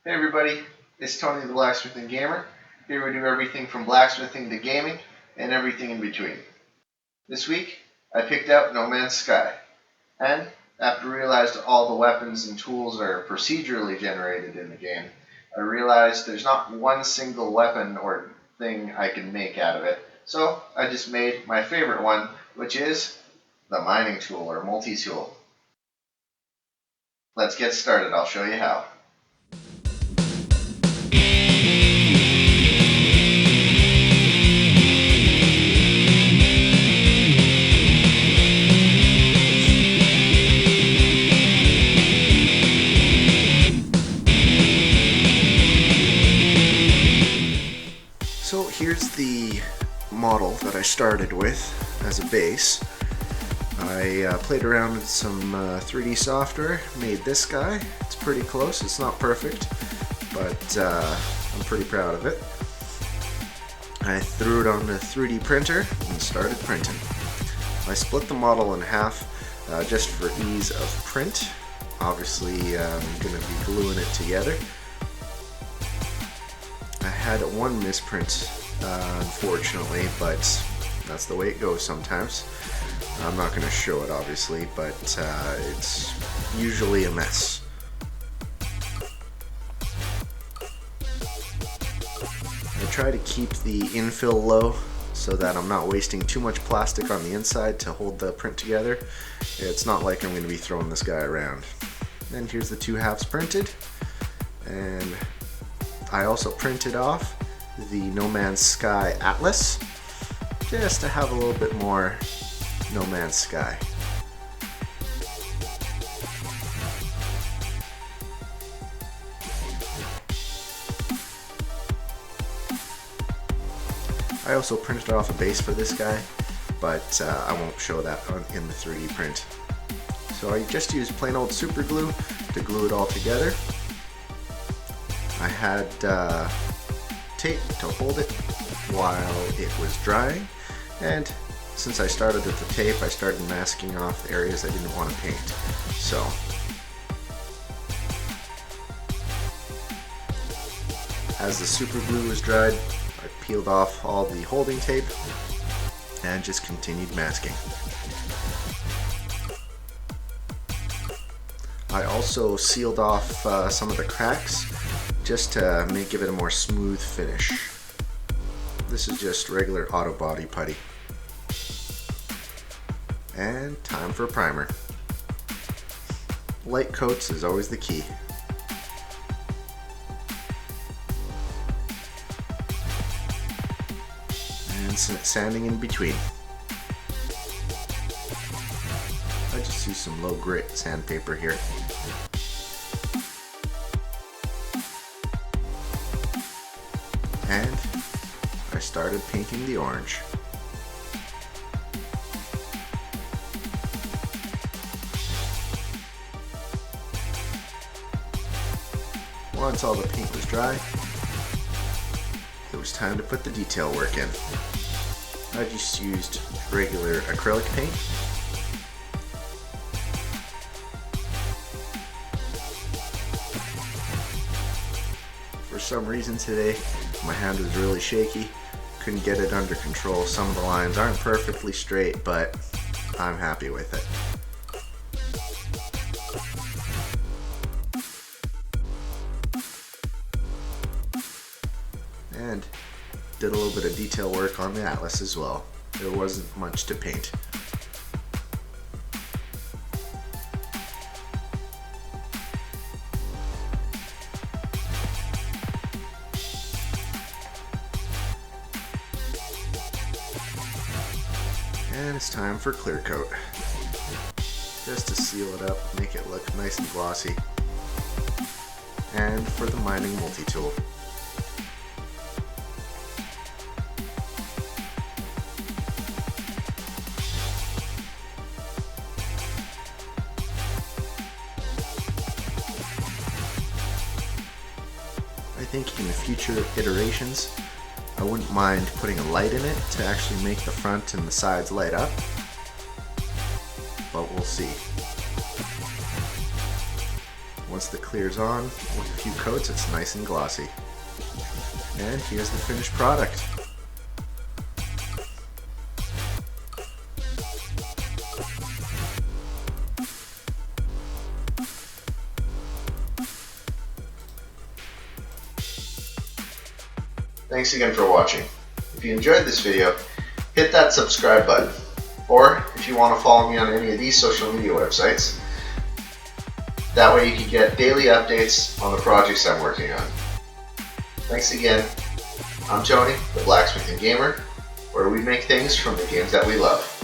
Hey everybody, it's Tony the Blacksmithing Gamer. Here we do everything from blacksmithing to gaming and everything in between. This week I picked out No Man's Sky, and after I realized all the weapons and tools are procedurally generated in the game, I realized there's not one single weapon or thing I can make out of it. So I just made my favorite one, which is the mining tool or multi-tool. Let's get started, I'll show you how. So here's the model that I started with as a base. I played around with some 3D software, made this guy. It's pretty close, it's not perfect, but I'm pretty proud of it. I threw it on the 3D printer and started printing. I split the model in half just for ease of print. Obviously I'm going to be gluing it together. I had one misprint, unfortunately, but that's the way it goes sometimes. I'm not going to show it, obviously, but it's usually a mess. I try to keep the infill low so that I'm not wasting too much plastic on the inside to hold the print together. It's not like I'm going to be throwing this guy around. And here's the two halves printed, and I also printed off the No Man's Sky Atlas just to have a little bit more No Man's Sky. I also printed off a base for this guy, but I won't show that in the 3D print. So I just used plain old super glue to glue it all together. I had tape to hold it while it was drying, and since I started with the tape, I started masking off the areas I didn't want to paint. So as the super glue was dried, I peeled off all the holding tape and just continued masking. I also sealed off some of the cracks just to give it a more smooth finish. This is just regular auto body putty. And time for a primer. Light coats is always the key. And sanding in between. I just use some low grit sandpaper here. And I started painting the orange. Once all the paint was dry, it was time to put the detail work in. I just used regular acrylic paint. For some reason today, my hand was really shaky, couldn't get it under control. Some of the lines aren't perfectly straight, but I'm happy with it. And did a little bit of detail work on the Atlas as well. There wasn't much to paint. And it's time for clear coat. Just to seal it up, make it look nice and glossy. And for the mining multi-tool. I think in the future iterations, I wouldn't mind putting a light in it to actually make the front and the sides light up, but we'll see. once the clear's on, with a few coats, it's nice and glossy. And here's the finished product. Thanks again for watching. If you enjoyed this video, hit that subscribe button. Or if you want to follow me on any of these social media websites, that way you can get daily updates on the projects I'm working on. Thanks again. I'm Tony, the Blacksmithing Gamer, where we make things from the games that we love.